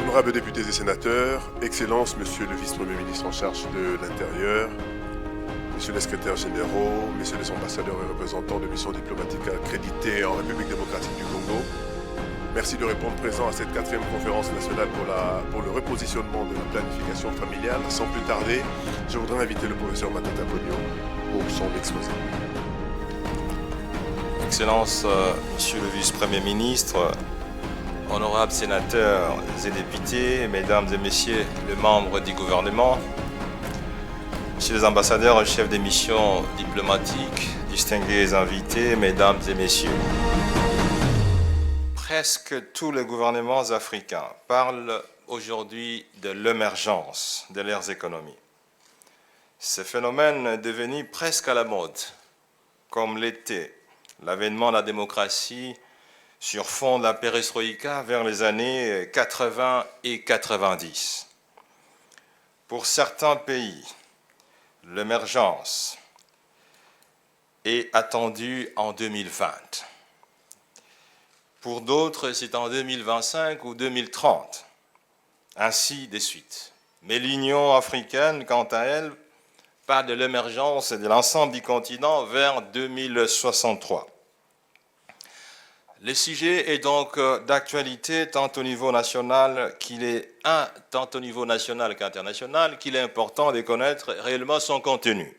Honorables députés et sénateurs, Excellences, Monsieur le Vice-Premier ministre en charge de l'Intérieur, Messieurs les secrétaires généraux, Messieurs les ambassadeurs et représentants de missions diplomatiques accrédités en République démocratique du Congo, merci de répondre présent à cette 4e conférence nationale pour le repositionnement de la planification familiale. Sans plus tarder, je voudrais inviter le professeur Matata Ponyo pour son exposé. Excellences, Monsieur le Vice-Premier ministre, honorables sénateurs et députés, Mesdames et Messieurs les membres du gouvernement, Messieurs les ambassadeurs, chefs des missions diplomatiques, distingués invités, Mesdames et Messieurs. Presque tous les gouvernements africains parlent aujourd'hui de l'émergence de leurs économies. Ce phénomène est devenu presque à la mode, comme l'était l'avènement de la démocratie sur fond de la perestroïka vers les années 80 et 90. Pour certains pays, l'émergence est attendue en 2020. Pour d'autres, c'est en 2025 ou 2030, ainsi de suite. Mais l'Union africaine, quant à elle, parle de l'émergence de l'ensemble du continent vers 2063. Le sujet est donc d'actualité tant au niveau national qu'international, qu'il est important de connaître réellement son contenu.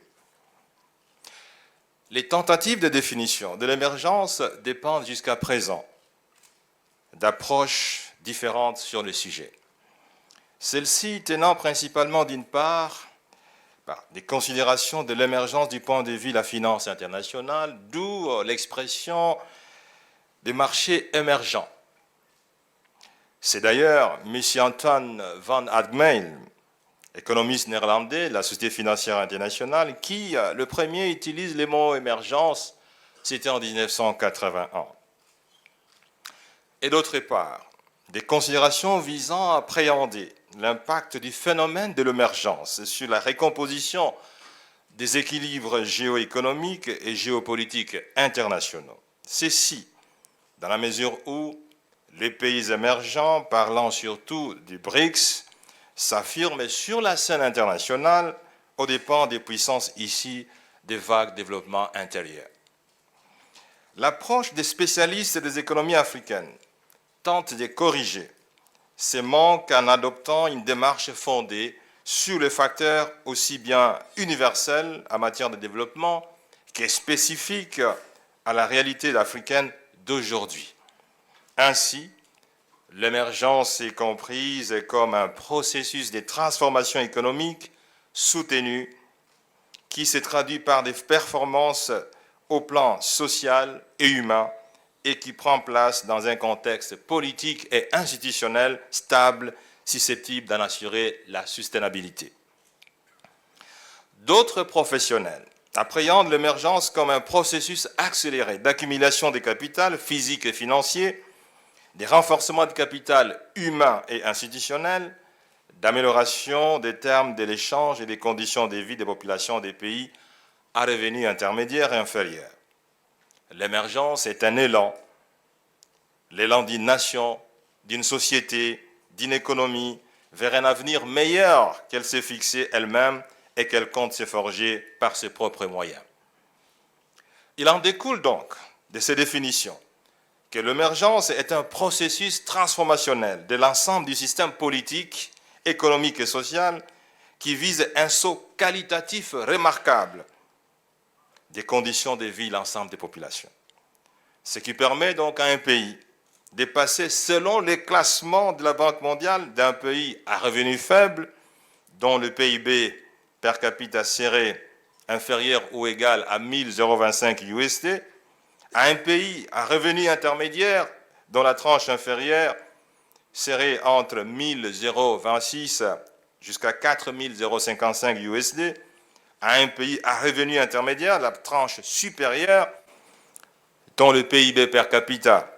Les tentatives de définition de l'émergence dépendent jusqu'à présent d'approches différentes sur le sujet. Celles-ci tenant principalement d'une part des considérations de l'émergence du point de vue de la finance internationale, d'où l'expression des marchés émergents. C'est d'ailleurs M. Antoine van Admeyl, économiste néerlandais de la Société financière internationale, qui, le premier, utilise le mot émergence, c'était en 1981. Et d'autre part, des considérations visant à appréhender l'impact du phénomène de l'émergence sur la recomposition des équilibres géoéconomiques et géopolitiques internationaux. Ceci, dans la mesure où les pays émergents, parlant surtout du BRICS, s'affirment sur la scène internationale aux dépens des puissances issues des vagues développement intérieur. L'approche des spécialistes des économies africaines tente de corriger ces manques en adoptant une démarche fondée sur les facteurs aussi bien universels en matière de développement que spécifiques à la réalité africaine d'aujourd'hui. Ainsi, l'émergence est comprise comme un processus de transformation économique soutenu qui se traduit par des performances au plan social et humain et qui prend place dans un contexte politique et institutionnel stable, susceptible d'en assurer la soutenabilité. D'autres professionnels appréhendent l'émergence comme un processus accéléré d'accumulation des capitaux physiques et financiers, des renforcements de capital humain et institutionnel, d'amélioration des termes de l'échange et des conditions de vie des populations des pays à revenus intermédiaires et inférieurs. L'émergence est un élan, l'élan d'une nation, d'une société, d'une économie, vers un avenir meilleur qu'elle s'est fixé elle-même et qu'elle compte se forger par ses propres moyens. Il en découle donc de ces définitions que l'émergence est un processus transformationnel de l'ensemble du système politique, économique et social qui vise un saut qualitatif remarquable des conditions de vie de l'ensemble des populations. Ce qui permet donc à un pays de passer selon les classements de la Banque mondiale d'un pays à revenu faible, dont le PIB per capita serait inférieur ou égal à 1025 USD, à un pays à revenu intermédiaire dont la tranche inférieure serait entre 1026 jusqu'à 4055 USD, à un pays à revenu intermédiaire, la tranche supérieure dont le PIB per capita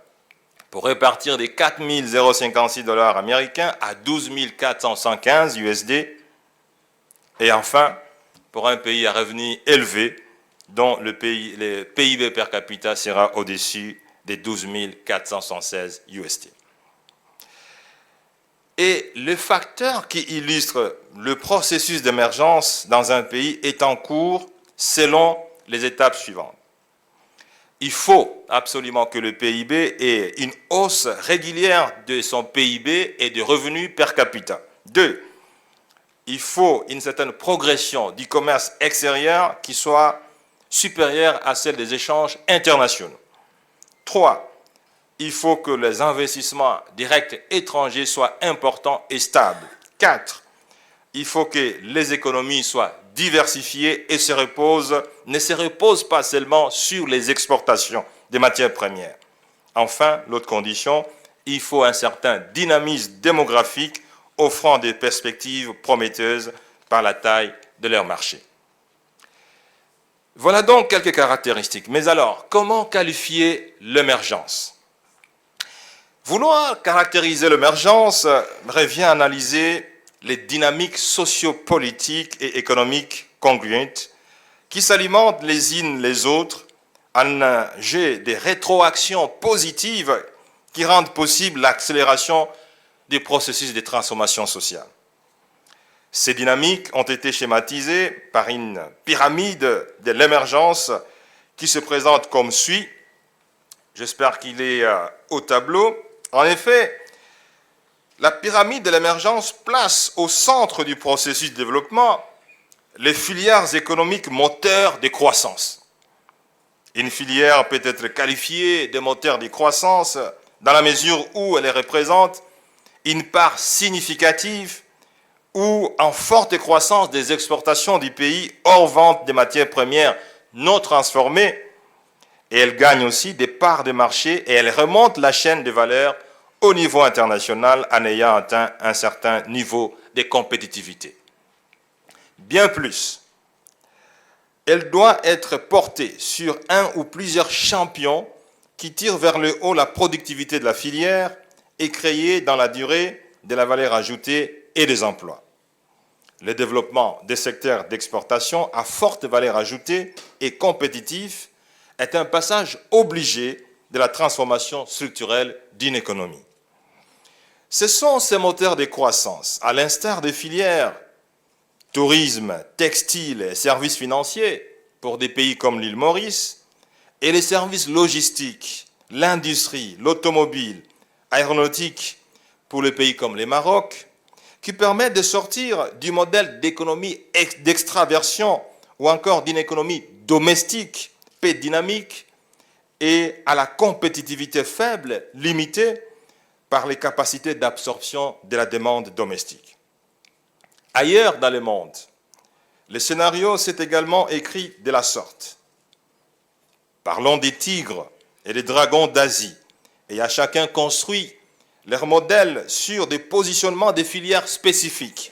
pourrait partir des 4 056 $ américains à 12 415 USD. Et enfin, pour un pays à revenus élevés, dont le PIB per capita sera au-dessus des 12 476 USD. Et le facteur qui illustre le processus d'émergence dans un pays est en cours selon les étapes suivantes. Il faut absolument que le PIB ait une hausse régulière de son PIB et de revenus per capita. 2. Il faut une certaine progression du commerce extérieur qui soit supérieure à celle des échanges internationaux. 3. Il faut que les investissements directs étrangers soient importants et stables. 4. Il faut que les économies soient diversifiées et ne se reposent pas seulement sur les exportations des matières premières. Enfin, l'autre condition, il faut un certain dynamisme démographique offrant des perspectives prometteuses par la taille de leur marché. Voilà donc quelques caractéristiques. Mais alors, comment qualifier l'émergence ? Vouloir caractériser l'émergence revient à analyser les dynamiques sociopolitiques et économiques congruentes qui s'alimentent les unes les autres en un jeu de rétroactions positives qui rendent possible l'accélération des processus de transformation sociale. Ces dynamiques ont été schématisées par une pyramide de l'émergence qui se présente comme suit. J'espère qu'il est au tableau. En effet, la pyramide de l'émergence place au centre du processus de développement les filières économiques moteurs de croissance. Une filière peut être qualifiée de moteur de croissance dans la mesure où elle représente une part significative ou en forte croissance des exportations du pays hors vente des matières premières non transformées, et elle gagne aussi des parts de marché et elle remonte la chaîne de valeur au niveau international en ayant atteint un certain niveau de compétitivité. Bien plus, elle doit être portée sur un ou plusieurs champions qui tirent vers le haut la productivité de la filière et créer dans la durée de la valeur ajoutée et des emplois. Le développement des secteurs d'exportation à forte valeur ajoutée et compétitif est un passage obligé de la transformation structurelle d'une économie. Ce sont ces moteurs de croissance, à l'instar des filières tourisme, textile et services financiers pour des pays comme l'île Maurice, et les services logistiques, l'industrie, l'automobile, aéronautique pour les pays comme le Maroc, qui permettent de sortir du modèle d'économie d'extraversion ou encore d'une économie domestique, peu dynamique, et à la compétitivité faible, limitée par les capacités d'absorption de la demande domestique. Ailleurs dans le monde, le scénario s'est également écrit de la sorte. Parlons des tigres et des dragons d'Asie, et à chacun construit leur modèle sur des positionnements de filières spécifiques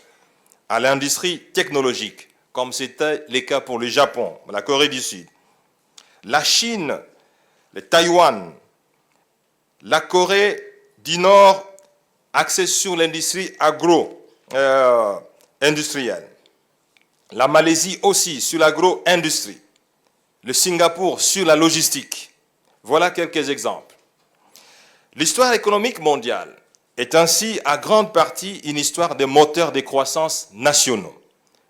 à l'industrie technologique, comme c'était le cas pour le Japon, la Corée du Sud, la Chine, le Taïwan, la Corée du Nord, axée sur l'industrie agro-industrielle, la Malaisie aussi sur l'agro-industrie, le Singapour sur la logistique. Voilà quelques exemples. L'histoire économique mondiale est ainsi à grande partie une histoire de moteurs de croissance nationaux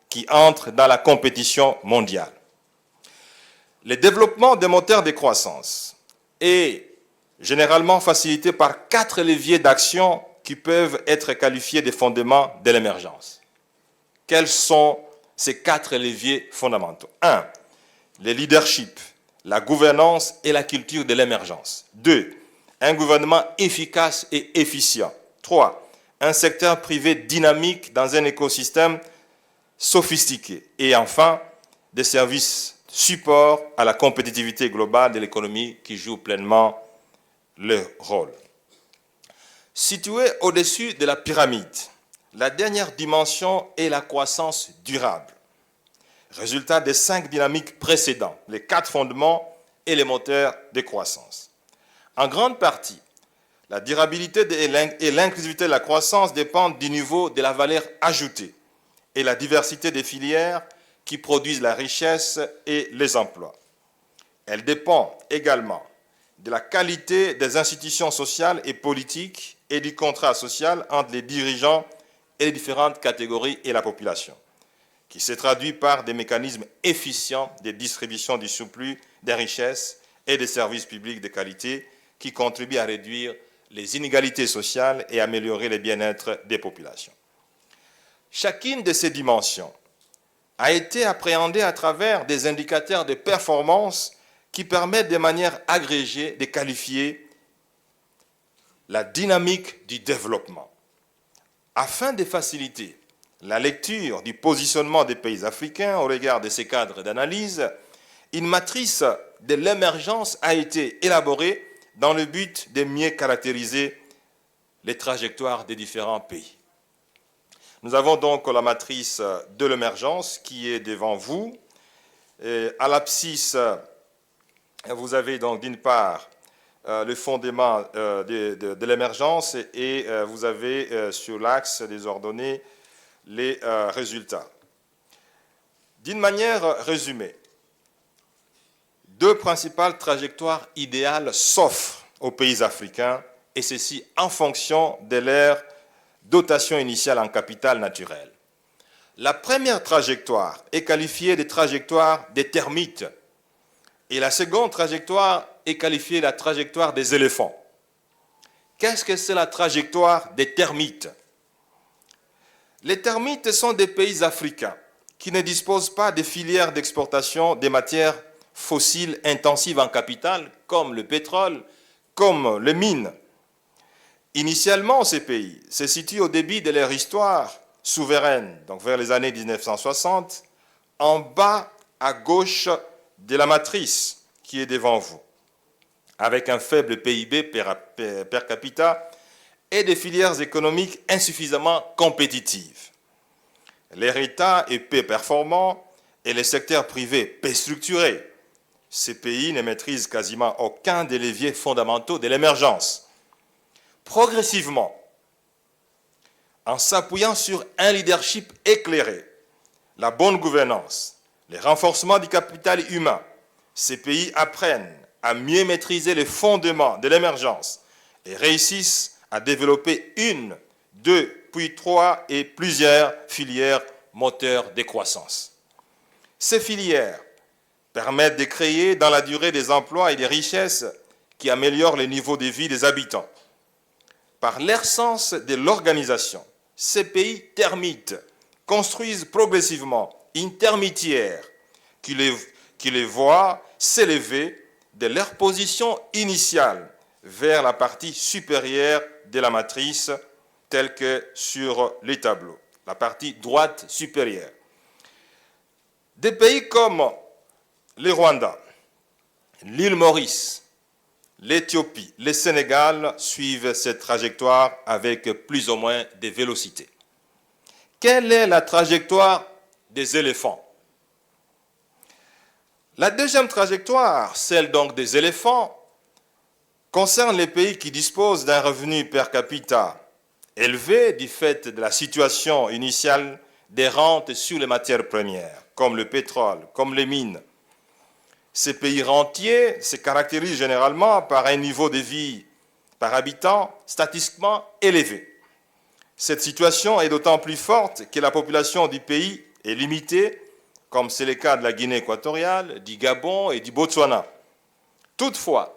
qui entrent dans la compétition mondiale. Le développement des moteurs de croissance est généralement facilité par 4 leviers d'action qui peuvent être qualifiés de fondements de l'émergence. Quels sont ces 4 leviers fondamentaux? 1. Le leadership, la gouvernance et la culture de l'émergence. 2. Un gouvernement efficace et efficient. 3. Un secteur privé dynamique dans un écosystème sophistiqué. Et enfin, des services support à la compétitivité globale de l'économie qui joue pleinement leur rôle. Située au-dessus de la pyramide, la dernière dimension est la croissance durable. Résultat des 5 dynamiques précédentes, les 4 fondements et les moteurs de croissance. En grande partie, la durabilité et l'inclusivité de la croissance dépendent du niveau de la valeur ajoutée et la diversité des filières qui produisent la richesse et les emplois. Elle dépend également de la qualité des institutions sociales et politiques et du contrat social entre les dirigeants et les différentes catégories et la population, qui se traduit par des mécanismes efficients de distribution du surplus des richesses et des services publics de qualité qui contribuent à réduire les inégalités sociales et améliorer le bien-être des populations. Chacune de ces dimensions a été appréhendée à travers des indicateurs de performance qui permettent de manière agrégée de qualifier la dynamique du développement. Afin de faciliter la lecture du positionnement des pays africains au regard de ces cadres d'analyse, une matrice de l'émergence a été élaborée dans le but de mieux caractériser les trajectoires des différents pays. Nous avons donc la matrice de l'émergence qui est devant vous. Et à l'abscisse, vous avez donc d'une part le fondement de l'émergence et vous avez sur l'axe des ordonnées les résultats. D'une manière résumée, deux principales trajectoires idéales s'offrent aux pays africains, et ceci en fonction de leur dotation initiale en capital naturel. La première trajectoire est qualifiée de trajectoire des termites, et la seconde trajectoire est qualifiée de la trajectoire des éléphants. Qu'est-ce que c'est la trajectoire des termites? Les termites sont des pays africains qui ne disposent pas de filières d'exportation des matières fossiles intensives en capital, comme le pétrole, comme les mines. Initialement, ces pays se situent au début de leur histoire souveraine, donc vers les années 1960, en bas à gauche de la matrice qui est devant vous, avec un faible PIB per capita et des filières économiques insuffisamment compétitives. Leur État est peu performant et le secteur privé peu structuré. Ces pays ne maîtrisent quasiment aucun des leviers fondamentaux de l'émergence. Progressivement, en s'appuyant sur un leadership éclairé, la bonne gouvernance, le renforcement du capital humain, ces pays apprennent à mieux maîtriser les fondements de l'émergence et réussissent à développer une, deux, puis trois et plusieurs filières moteurs de croissance. Ces filières permettent de créer dans la durée des emplois et des richesses qui améliorent le niveau de vie des habitants. Par leur sens de l'organisation, ces pays termites construisent progressivement une termitière qui les voit s'élever de leur position initiale vers la partie supérieure de la matrice, telle que sur les tableaux, la partie droite supérieure. Des pays comme le Rwanda, l'île Maurice, l'Éthiopie, le Sénégal suivent cette trajectoire avec plus ou moins de vélocité. Quelle est la trajectoire des éléphants? La deuxième trajectoire, celle donc des éléphants, concerne les pays qui disposent d'un revenu per capita élevé du fait de la situation initiale des rentes sur les matières premières, comme le pétrole, comme les mines. Ces pays rentiers se caractérisent généralement par un niveau de vie par habitant statistiquement élevé. Cette situation est d'autant plus forte que la population du pays est limitée, comme c'est le cas de la Guinée équatoriale, du Gabon et du Botswana. Toutefois,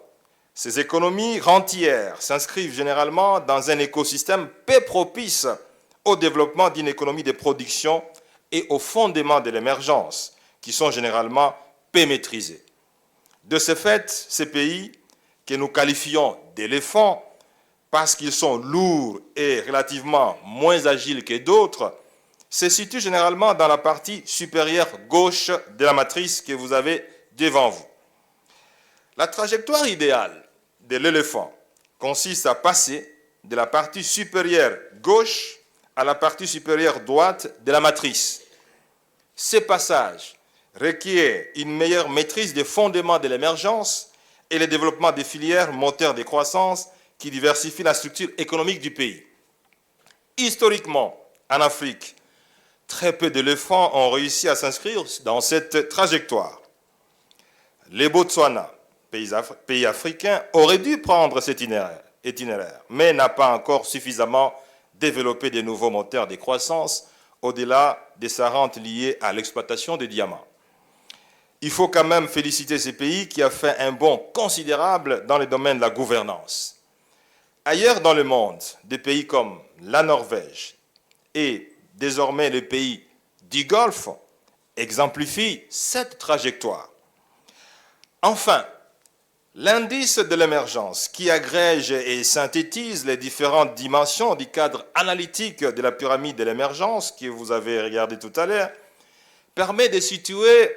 ces économies rentières s'inscrivent généralement dans un écosystème peu propice au développement d'une économie de production et au fondement de l'émergence, qui sont généralement peu maîtrisés. De ce fait, ces pays, que nous qualifions d'éléphants, parce qu'ils sont lourds et relativement moins agiles que d'autres, se situent généralement dans la partie supérieure gauche de la matrice que vous avez devant vous. La trajectoire idéale de l'éléphant consiste à passer de la partie supérieure gauche à la partie supérieure droite de la matrice. Ce passage requiert une meilleure maîtrise des fondements de l'émergence et le développement des filières moteurs de croissance qui diversifient la structure économique du pays. Historiquement, en Afrique, très peu d'éléphants ont réussi à s'inscrire dans cette trajectoire. Les Botswana, pays africain, aurait dû prendre cet itinéraire, mais n'a pas encore suffisamment développé de nouveaux moteurs de croissance au-delà des sa rente liée à l'exploitation des diamants. Il faut quand même féliciter ces pays qui a fait un bond considérable dans le domaine de la gouvernance. Ailleurs dans le monde, des pays comme la Norvège et désormais les pays du Golfe exemplifient cette trajectoire. Enfin, l'indice de l'émergence, qui agrège et synthétise les différentes dimensions du cadre analytique de la pyramide de l'émergence que vous avez regardé tout à l'heure, permet de situer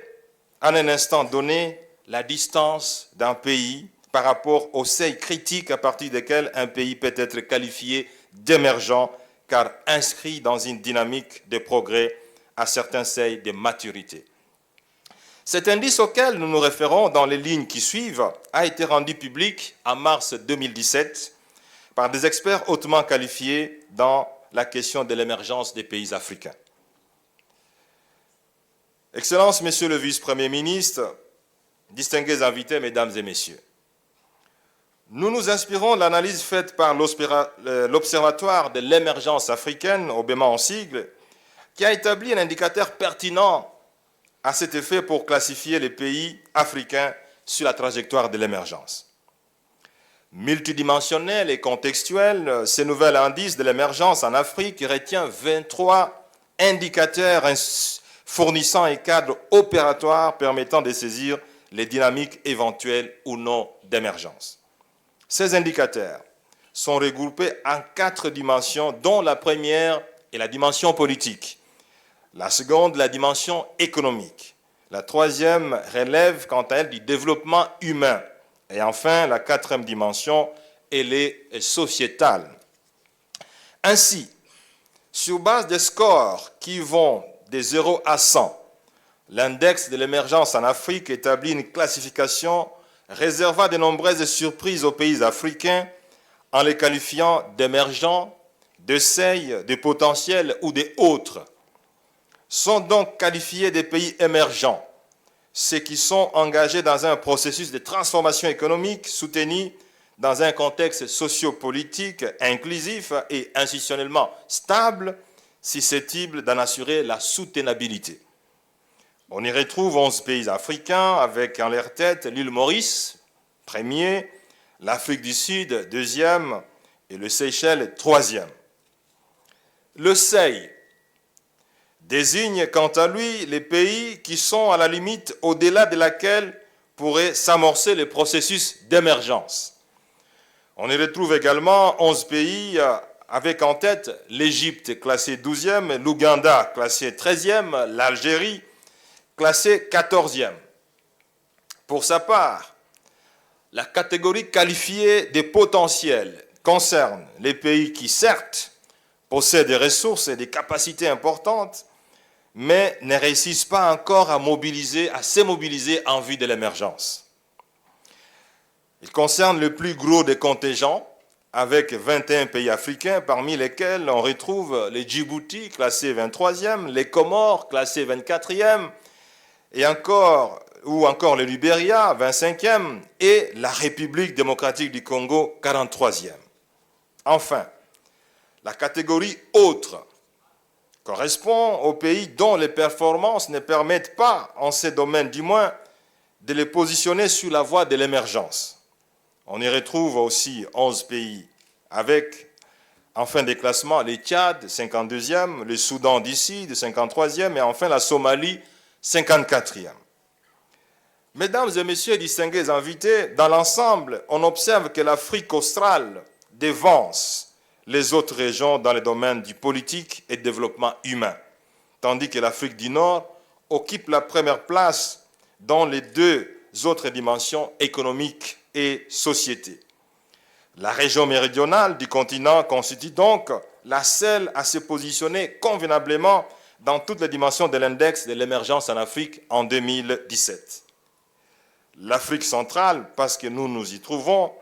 en un instant donné la distance d'un pays par rapport au seuil critique à partir duquel un pays peut être qualifié d'émergent, car inscrit dans une dynamique de progrès à certains seuils de maturité. Cet indice auquel nous nous référons dans les lignes qui suivent a été rendu public en mars 2017 par des experts hautement qualifiés dans la question de l'émergence des pays africains. Excellences, Monsieur le Vice-Premier ministre, distingués invités, Mesdames et Messieurs, nous nous inspirons de l'analyse faite par l'Observatoire de l'émergence africaine, OBEMA en sigle, qui a établi un indicateur pertinent à cet effet pour classifier les pays africains sur la trajectoire de l'émergence. Multidimensionnel et contextuel, ce nouvel indice de l'émergence en Afrique retient 23 indicateurs fournissant un cadre opératoire permettant de saisir les dynamiques éventuelles ou non d'émergence. Ces indicateurs sont regroupés en 4 dimensions, dont la première est la dimension politique, la seconde, la dimension économique, la troisième relève quant à elle du développement humain, et enfin la quatrième dimension, elle est sociétale. Ainsi, sur base des scores qui vont de 0 à 100, l'index de l'émergence en Afrique établit une classification réservant de nombreuses surprises aux pays africains en les qualifiant d'émergents, de seuil, de potentiels ou d'autres. Sont donc qualifiés des pays émergents, ceux qui sont engagés dans un processus de transformation économique soutenu dans un contexte sociopolitique inclusif et institutionnellement stable, susceptible d'en assurer la soutenabilité. On y retrouve 11 pays africains avec en leur tête l'île Maurice, premier, l'Afrique du Sud, deuxième, et le Seychelles, troisième. Le seuil désigne quant à lui les pays qui sont à la limite au-delà de laquelle pourrait s'amorcer le processus d'émergence. On y retrouve également 11 pays avec en tête l'Égypte classée 12e, l'Ouganda classée 13e, l'Algérie classée 14e. Pour sa part, la catégorie qualifiée des potentiels concerne les pays qui, certes, possèdent des ressources et des capacités importantes, mais ne réussissent pas encore à se mobiliser en vue de l'émergence. Il concerne le plus gros des contingents, avec 21 pays africains, parmi lesquels on retrouve les Djibouti, classés 23e, les Comores, classés 24e, ou encore le Libéria, 25e, et la République démocratique du Congo, 43e. Enfin, la catégorie « Autres » correspond aux pays dont les performances ne permettent pas, en ces domaines du moins, de les positionner sur la voie de l'émergence. On y retrouve aussi 11 pays avec, en fin de classement, les Tchad, 52e, le Soudan du Sud, 53e, et enfin la Somalie, 54e. Mesdames et messieurs distingués invités, dans l'ensemble, on observe que l'Afrique australe dévance les autres régions dans les domaines du politique et du développement humain, tandis que l'Afrique du Nord occupe la première place dans les 2 autres dimensions économiques et société. La région méridionale du continent constitue donc la seule à se positionner convenablement dans toutes les dimensions de l'index de l'émergence en Afrique en 2017. L'Afrique centrale, parce que nous nous y trouvons,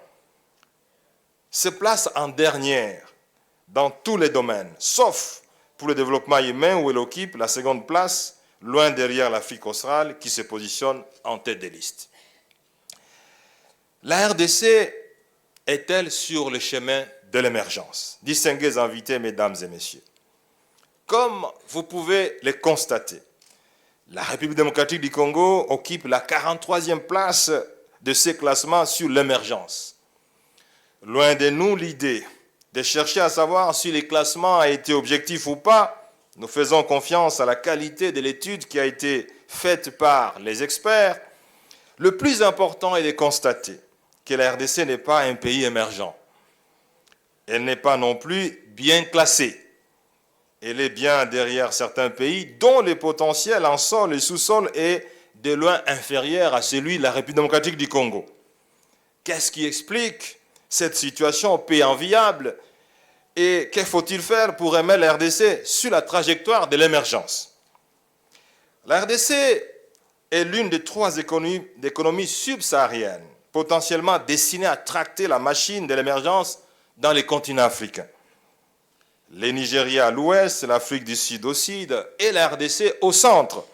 se place en dernière dans tous les domaines, sauf pour le développement humain où elle occupe la seconde place, loin derrière l'Afrique australe qui se positionne en tête des listes. La RDC est-elle sur le chemin de l'émergence? Distingués invités, mesdames et messieurs, comme vous pouvez le constater, la République démocratique du Congo occupe la 43e place de ces classements sur l'émergence. Loin de nous l'idée de chercher à savoir si les classements ont été objectifs ou pas. Nous faisons confiance à la qualité de l'étude qui a été faite par les experts. Le plus important est de constater que la RDC n'est pas un pays émergent. Elle n'est pas non plus bien classée. Elle est bien derrière certains pays dont le potentiel en sol et sous-sol est de loin inférieur à celui de la République démocratique du Congo. Qu'est-ce qui explique cette situation peu enviable et que faut-il faire pour remettre la RDC sur la trajectoire de l'émergence? La RDC est l'une des 3 économies subsahariennes potentiellement destinées à tracter la machine de l'émergence dans les continents africains. Le Nigeria à l'ouest, l'Afrique du Sud au sud et la RDC au centre.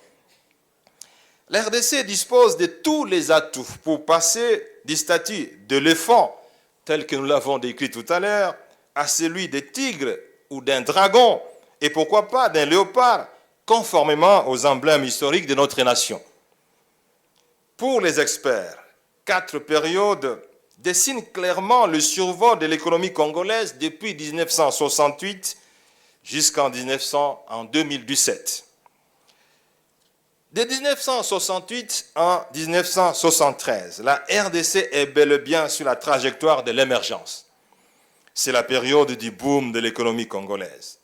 La RDC dispose de tous les atouts pour passer du statut d'éléphant, tel que nous l'avons décrit tout à l'heure, à celui des tigres ou d'un dragon, et pourquoi pas d'un léopard, conformément aux emblèmes historiques de notre nation. Pour les experts, 4 périodes dessinent clairement le survol de l'économie congolaise depuis 1968 jusqu'en 2017. De 1968 en 1973, la RDC est bel et bien sur la trajectoire de l'émergence. C'est la période du boom de l'économie congolaise.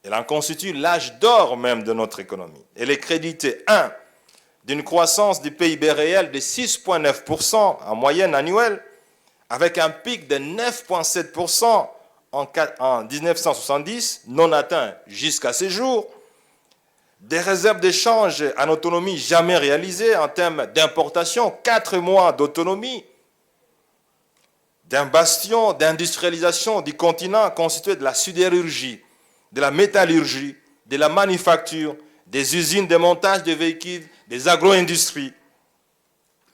Elle en constitue l'âge d'or même de notre économie. Elle est créditée, 1, d'une croissance du PIB réel de 6,9% en moyenne annuelle, avec un pic de 9,7% en 1970, non atteint jusqu'à ces jours, des réserves d'échange en autonomie jamais réalisées en termes d'importation, 4 mois d'autonomie, d'un bastion d'industrialisation du continent constitué de la sidérurgie, de la métallurgie, de la manufacture, des usines de montage de véhicules, des agro-industries.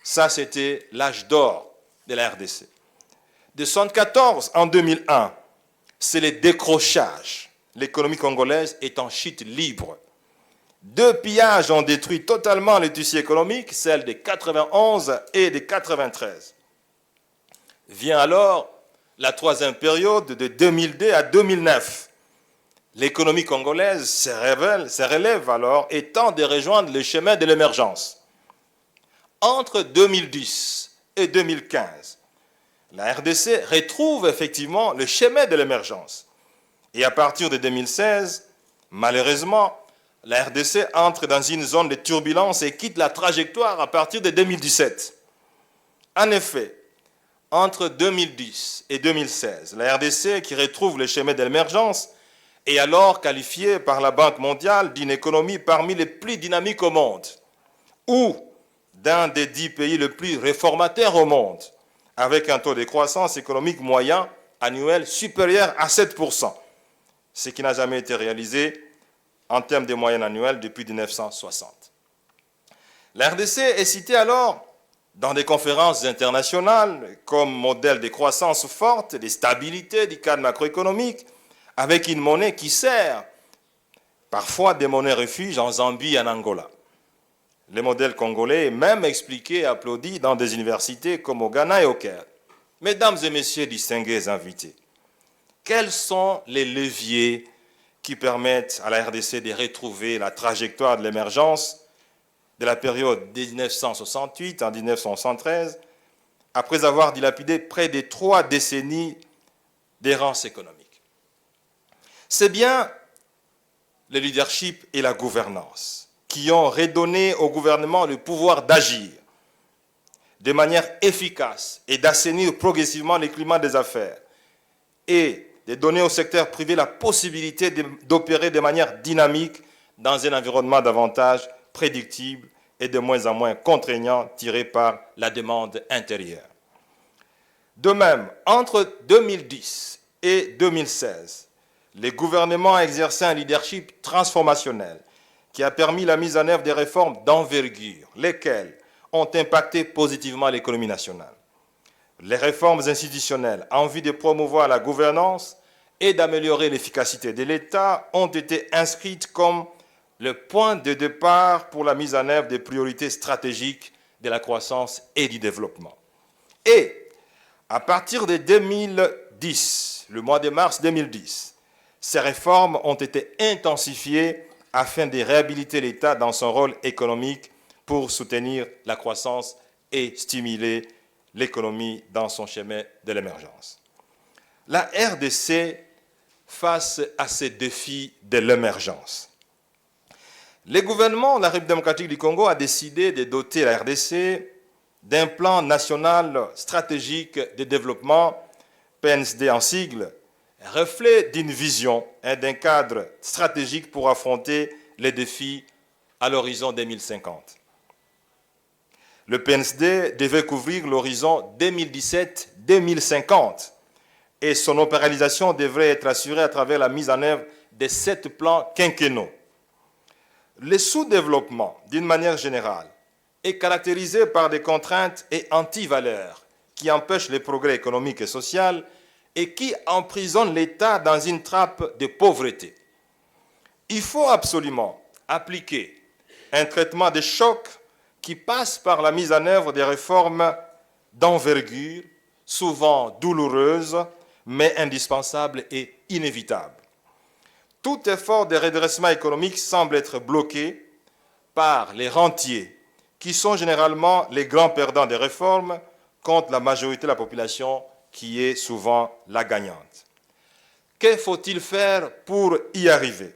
Ça, c'était l'âge d'or de la RDC. De 1974 en 2001, c'est le décrochage. L'économie congolaise est en chute libre. 2 pillages ont détruit totalement le tissu économique, celle de 91 et de 93. Vient alors la 3e période de 2002 à 2009. L'économie congolaise se relève alors et tente de rejoindre le chemin de l'émergence. Entre 2010 et 2015, la RDC retrouve effectivement le chemin de l'émergence. Et à partir de 2016, malheureusement, la RDC entre dans une zone de turbulence et quitte la trajectoire à partir de 2017. En effet, entre 2010 et 2016, la RDC, qui retrouve le chemin de l'émergence, est alors qualifiée par la Banque mondiale d'une économie parmi les plus dynamiques au monde, ou d'un des 10 pays les plus réformateurs au monde, avec un taux de croissance économique moyen annuel supérieur à 7%, ce qui n'a jamais été réalisé en termes de moyenne annuelle depuis 1960. La RDC est citée alors dans des conférences internationales comme modèle de croissance forte, de stabilité du cadre macroéconomique, avec une monnaie qui sert parfois des monnaies refuges en Zambie et en Angola. Le modèle congolais est même expliqué et applaudi dans des universités comme au Ghana et au Caire. Mesdames et messieurs distingués invités, quels sont les leviers qui permettent à la RDC de retrouver la trajectoire de l'émergence de la période 1968 en 1973, après avoir dilapidé près de 3 décennies d'errance économique? C'est bien le leadership et la gouvernance qui ont redonné au gouvernement le pouvoir d'agir de manière efficace et d'assainir progressivement le climat des affaires et de donner au secteur privé la possibilité d'opérer de manière dynamique dans un environnement davantage prédictible et de moins en moins contraignant tiré par la demande intérieure. De même, entre 2010 et 2016, les gouvernements ont exercé un leadership transformationnel qui a permis la mise en œuvre des réformes d'envergure, lesquelles ont impacté positivement l'économie nationale. Les réformes institutionnelles en vue de promouvoir la gouvernance et d'améliorer l'efficacité de l'État ont été inscrites comme le point de départ pour la mise en œuvre des priorités stratégiques de la croissance et du développement. Et à partir de 2010, le mois de mars 2010, ces réformes ont été intensifiées afin de réhabiliter l'État dans son rôle économique pour soutenir la croissance et stimuler l'économie dans son chemin de l'émergence. La RDC face à ces défis de l'émergence. Le gouvernement de la République démocratique du Congo a décidé de doter la RDC d'un plan national stratégique de développement, PNSD en sigle, reflet d'une vision et d'un cadre stratégique pour affronter les défis à l'horizon 2050. Le PNSD devait couvrir l'horizon 2017-2050 et son opéralisation devrait être assurée à travers la mise en œuvre de 7 plans quinquennaux. Le sous-développement, d'une manière générale, est caractérisé par des contraintes et antivaleurs qui empêchent le progrès économique et social et qui emprisonnent l'État dans une trappe de pauvreté. Il faut absolument appliquer un traitement de choc qui passe par la mise en œuvre des réformes d'envergure, souvent douloureuses, mais indispensables et inévitables. Tout effort de redressement économique semble être bloqué par les rentiers, qui sont généralement les grands perdants des réformes, contre la majorité de la population qui est souvent la gagnante. Que faut-il faire pour y arriver?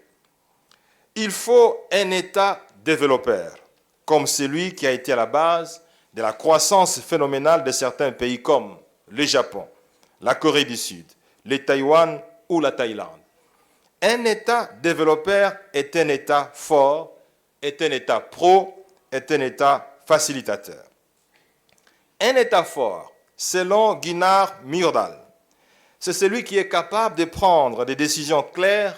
Il faut un État développeur, comme celui qui a été à la base de la croissance phénoménale de certains pays comme le Japon, la Corée du Sud, le Taïwan ou la Thaïlande. Un État développeur est un État fort, est un État pro, est un État facilitateur. Un État fort, selon Gunnar Myrdal, c'est celui qui est capable de prendre des décisions claires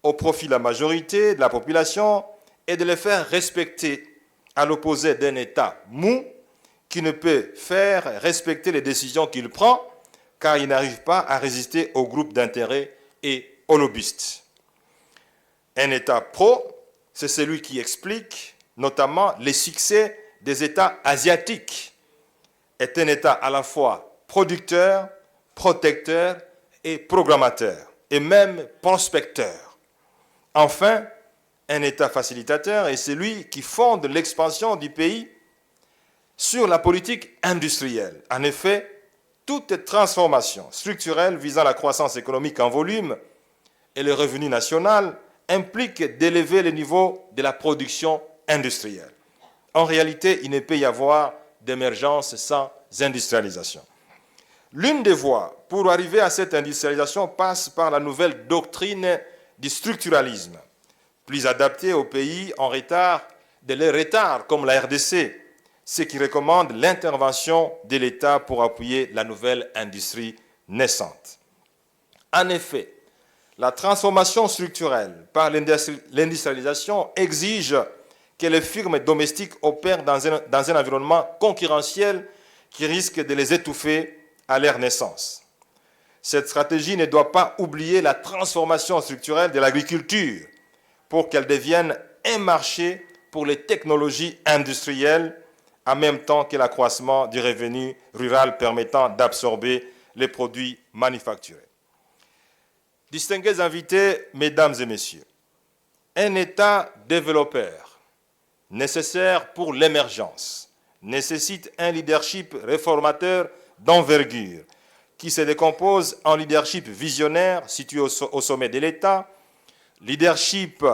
au profit de la majorité de la population et de les faire respecter, à l'opposé d'un État mou qui ne peut faire respecter les décisions qu'il prend car il n'arrive pas à résister aux groupes d'intérêt et aux lobbyistes. Un État pro, c'est celui qui explique notamment les succès des États asiatiques, est un État à la fois producteur, protecteur et programmateur, et même prospecteur. Enfin, un État facilitateur est celui qui fonde l'expansion du pays sur la politique industrielle. En effet, toute transformation structurelle visant la croissance économique en volume et le revenu national implique d'élever le niveau de la production industrielle. En réalité, il ne peut y avoir d'émergence sans industrialisation. L'une des voies pour arriver à cette industrialisation passe par la nouvelle doctrine du structuralisme, plus adaptée aux pays en retard de leur retard, comme la RDC, ce qui recommande l'intervention de l'État pour appuyer la nouvelle industrie naissante. En effet, la transformation structurelle par l'industrialisation exige que les firmes domestiques opèrent dans un environnement concurrentiel qui risque de les étouffer à leur naissance. Cette stratégie ne doit pas oublier la transformation structurelle de l'agriculture pour qu'elle devienne un marché pour les technologies industrielles en même temps que l'accroissement du revenu rural permettant d'absorber les produits manufacturés. Distingués invités, mesdames et messieurs, un État développeur nécessaire pour l'émergence nécessite un leadership réformateur d'envergure qui se décompose en leadership visionnaire situé au sommet de l'État, leadership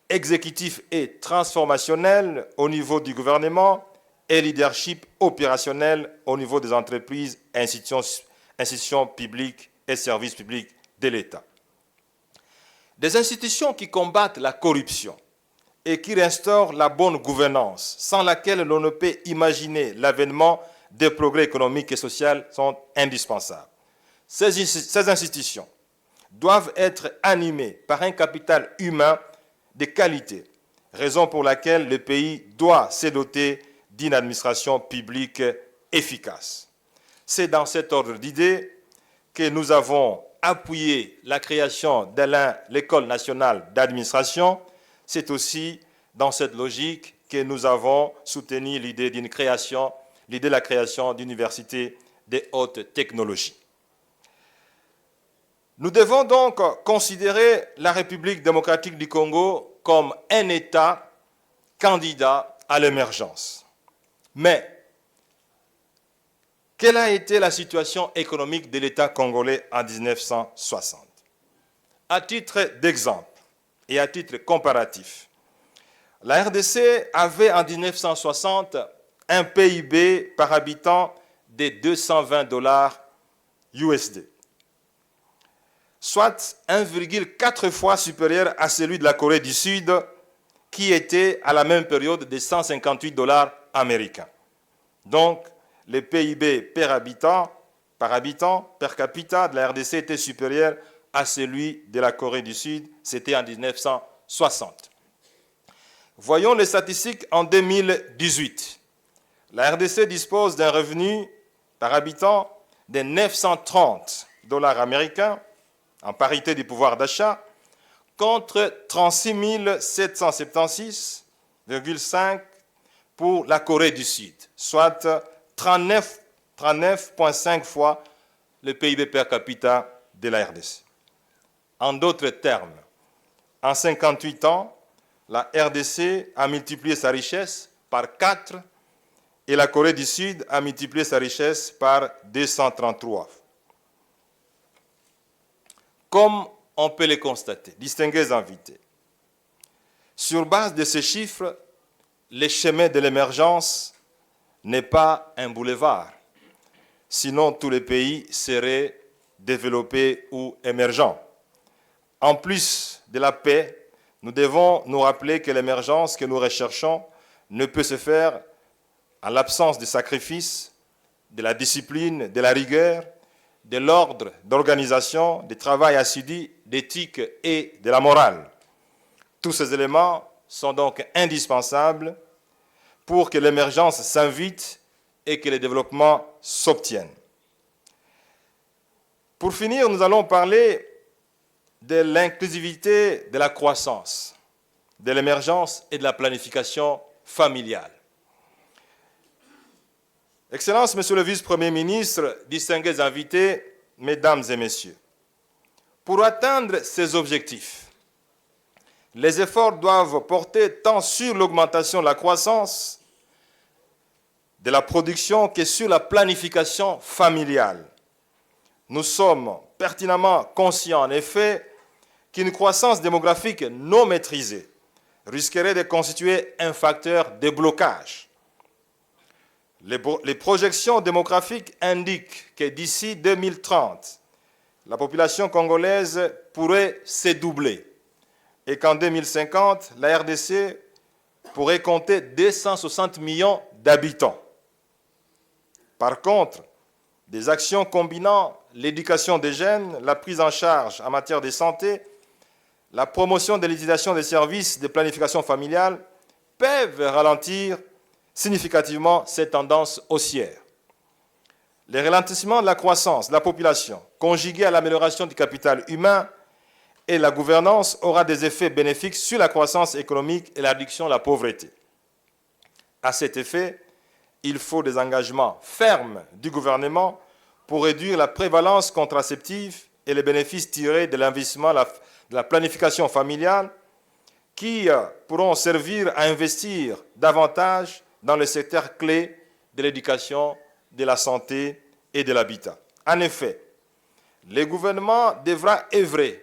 exécutif et transformationnel au niveau du gouvernement et leadership opérationnel au niveau des entreprises, institutions publiques et services publics de l'État. Des institutions qui combattent la corruption et qui restaurent la bonne gouvernance, sans laquelle l'on ne peut imaginer l'avènement des progrès économiques et sociaux, sont indispensables. Ces institutions doivent être animées par un capital humain de qualité, raison pour laquelle le pays doit se doter d'une administration publique efficace. C'est dans cet ordre d'idées que nous avons appuyé la création de l'École nationale d'administration. C'est aussi dans cette logique que nous avons soutenu l'idée de la création d'universités de haute technologie. Nous devons donc considérer la République démocratique du Congo comme un État candidat à l'émergence. Mais quelle a été la situation économique de l'État congolais en 1960? À titre d'exemple et à titre comparatif, la RDC avait en 1960 un PIB par habitant de 220 $ USD, soit 1,4 fois supérieur à celui de la Corée du Sud, qui était à la même période de 158 $ américains. Donc, le PIB per capita de la RDC était supérieur à celui de la Corée du Sud, c'était en 1960. Voyons les statistiques en 2018. La RDC dispose d'un revenu par habitant de 930 $ américains en parité du pouvoir d'achat, contre 36 776,5 pour la Corée du Sud, soit 39,5 fois le PIB per capita de la RDC. En d'autres termes, en 58 ans, la RDC a multiplié sa richesse par 4 et la Corée du Sud a multiplié sa richesse par 233. Comme on peut le constater, distingués invités, sur base de ces chiffres, le chemin de l'émergence n'est pas un boulevard, sinon tous les pays seraient développés ou émergents. En plus de la paix, nous devons nous rappeler que l'émergence que nous recherchons ne peut se faire en l'absence de sacrifice, de la discipline, de la rigueur, de l'ordre, d'organisation, de travail assidu, d'éthique et de la morale. Tous ces éléments sont donc indispensables pour que l'émergence s'invite et que le développement s'obtienne. Pour finir, nous allons parler de l'inclusivité de la croissance, de l'émergence et de la planification familiale. Excellences, Monsieur le Vice-Premier ministre, distingués invités, Mesdames et Messieurs, pour atteindre ces objectifs, les efforts doivent porter tant sur l'augmentation de la croissance, de la production, que sur la planification familiale. Nous sommes pertinemment conscients, en effet, qu'une croissance démographique non maîtrisée risquerait de constituer un facteur de blocage. Les projections démographiques indiquent que d'ici 2030, la population congolaise pourrait se doubler et qu'en 2050, la RDC pourrait compter 260 millions d'habitants. Par contre, des actions combinant l'éducation des jeunes, la prise en charge en matière de santé, la promotion de l'utilisation des services de planification familiale peuvent ralentir significativement cette tendance haussière. Le ralentissement de la croissance de la population, conjugué à l'amélioration du capital humain et la gouvernance, aura des effets bénéfiques sur la croissance économique et la réduction de la pauvreté. À cet effet, il faut des engagements fermes du gouvernement pour réduire la prévalence contraceptive et les bénéfices tirés de l'investissement de la planification familiale qui pourront servir à investir davantage dans le secteur clé de l'éducation, de la santé et de l'habitat. En effet, le gouvernement devra œuvrer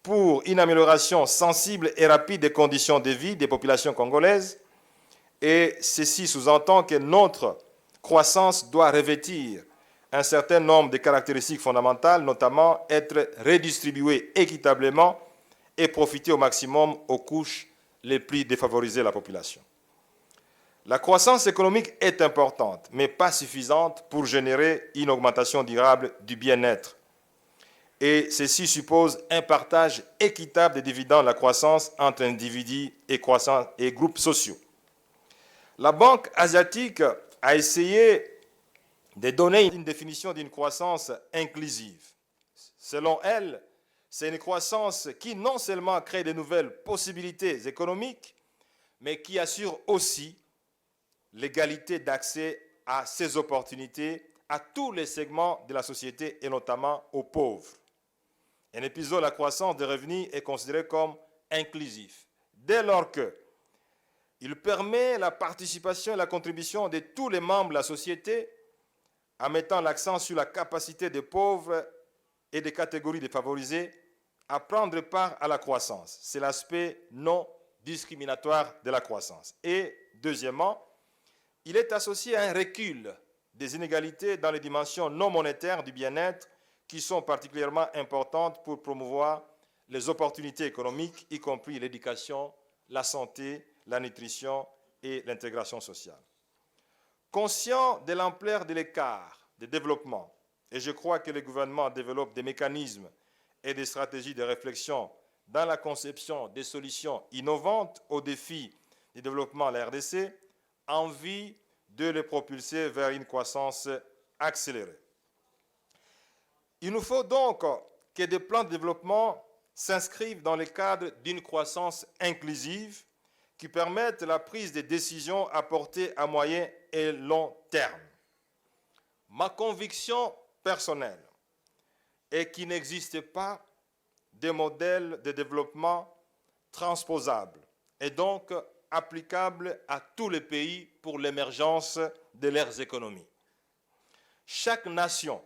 pour une amélioration sensible et rapide des conditions de vie des populations congolaises, et ceci sous-entend que notre croissance doit revêtir un certain nombre de caractéristiques fondamentales, notamment être redistribuée équitablement et profiter au maximum aux couches les plus défavorisées de la population. La croissance économique est importante, mais pas suffisante pour générer une augmentation durable du bien-être. Et ceci suppose un partage équitable des dividendes de la croissance entre individus et groupes sociaux. La Banque asiatique a essayé de donner une définition d'une croissance inclusive. Selon elle, c'est une croissance qui non seulement crée de nouvelles possibilités économiques, mais qui assure aussi l'égalité d'accès à ces opportunités à tous les segments de la société et notamment aux pauvres. Un épisode de la croissance des revenus est considéré comme inclusif, dès lors qu'il permet la participation et la contribution de tous les membres de la société en mettant l'accent sur la capacité des pauvres et des catégories défavorisées à prendre part à la croissance. C'est l'aspect non discriminatoire de la croissance. Et deuxièmement, il est associé à un recul des inégalités dans les dimensions non monétaires du bien-être qui sont particulièrement importantes pour promouvoir les opportunités économiques, y compris l'éducation, la santé, la nutrition et l'intégration sociale. Conscient de l'ampleur de l'écart de développement, et je crois que le gouvernement développe des mécanismes et des stratégies de réflexion dans la conception des solutions innovantes aux défis du développement de la RDC, en vue de les propulser vers une croissance accélérée. Il nous faut donc que des plans de développement s'inscrivent dans le cadre d'une croissance inclusive qui permette la prise de décisions à portée à moyen et long terme. Ma conviction personnelle est qu'il n'existe pas de modèle de développement transposable et donc applicable à tous les pays pour l'émergence de leurs économies. Chaque nation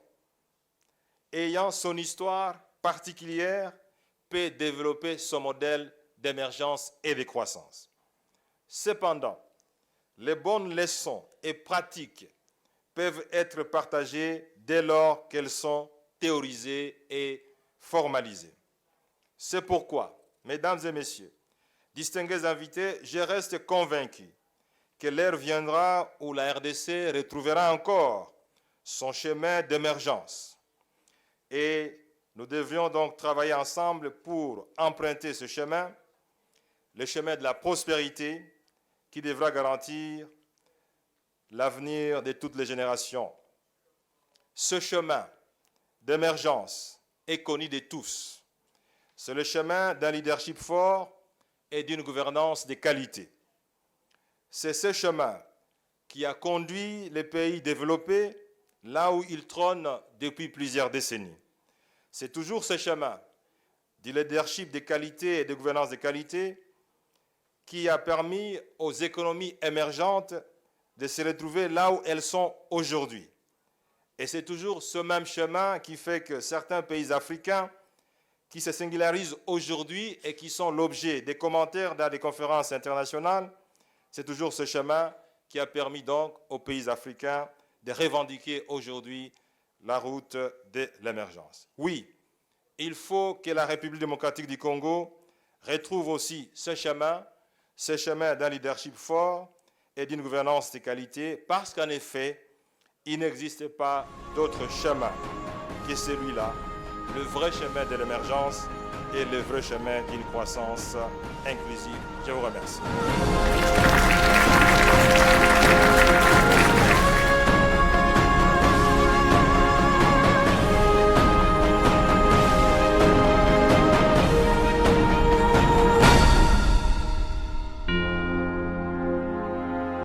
ayant son histoire particulière peut développer son modèle d'émergence et de croissance. Cependant, les bonnes leçons et pratiques peuvent être partagées dès lors qu'elles sont théorisées et formalisées. C'est pourquoi, mesdames et messieurs, distingués invités, je reste convaincu que l'heure viendra où la RDC retrouvera encore son chemin d'émergence. Et nous devions donc travailler ensemble pour emprunter ce chemin, le chemin de la prospérité qui devra garantir l'avenir de toutes les générations. Ce chemin d'émergence est connu de tous. C'est le chemin d'un leadership fort et d'une gouvernance de qualité. C'est ce chemin qui a conduit les pays développés là où ils trônent depuis plusieurs décennies. C'est toujours ce chemin du leadership de qualité et de gouvernance de qualité qui a permis aux économies émergentes de se retrouver là où elles sont aujourd'hui. Et c'est toujours ce même chemin qui fait que certains pays africains qui se singularisent aujourd'hui et qui sont l'objet des commentaires dans des conférences internationales, c'est toujours ce chemin qui a permis donc aux pays africains de revendiquer aujourd'hui la route de l'émergence. Oui, il faut que la République démocratique du Congo retrouve aussi ce chemin d'un leadership fort et d'une gouvernance de qualité, parce qu'en effet, il n'existe pas d'autre chemin que celui-là, le vrai chemin de l'émergence et le vrai chemin d'une croissance inclusive. Je vous remercie.